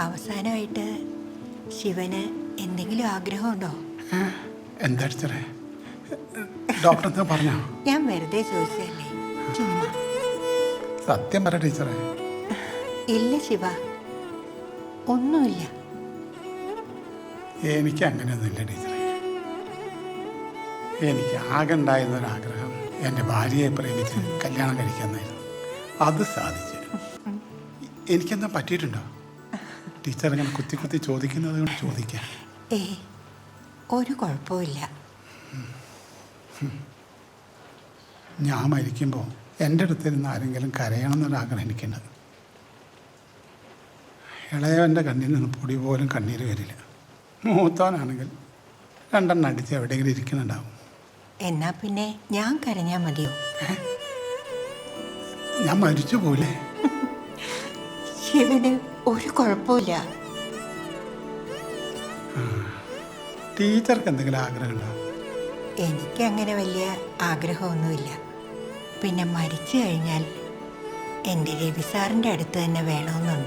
അവസാനമായിട്ട് ശിവന് എന്തെങ്കിലും ആഗ്രഹമുണ്ടോ? എന്താ ടീച്ചറേ, ഡോക്ടർ എന്താ പറഞ്ഞോ? ഞാൻ വെറുതെ ചോദിച്ചല്ലേ, ചുമ്മാ. സത്യം പറ ടീച്ചറേ. ഇല്ല ശിവ, ഒന്നുമില്ല. എനിക്ക് അങ്ങനെയൊന്നുമില്ല ടീച്ചറേ. എനിക്ക് ആകെ ഉണ്ടായിരുന്നൊരാഗ്രഹം എൻ്റെ ഭാര്യയെ പ്രേമിച്ച് കല്യാണം കഴിക്കാമെന്നായിരുന്നു. അത് സാധിച്ചു. എനിക്കെന്താ പറ്റിയിട്ടുണ്ടോ? ടീച്ചർ ഇങ്ങനെ കുത്തി കുത്തി ചോദിക്കുന്നത് കൊണ്ട് ചോദിക്കാം. ഒരു കുഴപ്പമില്ല. ഞാൻ മരിക്കുമ്പോൾ എൻ്റെ അടുത്തിരുന്ന് ആരെങ്കിലും കരയണം എന്നൊരാഗ്രഹം എനിക്കുണ്ട്. ഇളയവൻ്റെ കണ്ണിൽ നിന്ന് പൊടി പോലും കണ്ണീര് വരില്ല. മൂത്തവനാണെങ്കിൽ രണ്ടെണ്ണം അടിച്ച് എവിടെയെങ്കിലും ഇരിക്കുന്നുണ്ടാവും. എന്നാ പിന്നെ ഞാൻ കരഞ്ഞാൽ മതിയോ? ഞാൻ മരിച്ചു പോലെ. ശിവന് ഒരു കുഴപ്പമില്ല. ടീച്ചർക്ക് എന്തെങ്കിലും ആഗ്രഹമുണ്ടോ? എനിക്കങ്ങനെ വലിയ ആഗ്രഹമൊന്നുമില്ല. പിന്നെ മരിച്ചു കഴിഞ്ഞാൽ എൻ്റെ രവി സാറിൻ്റെ അടുത്ത് തന്നെ വേണമെന്നുണ്ട്.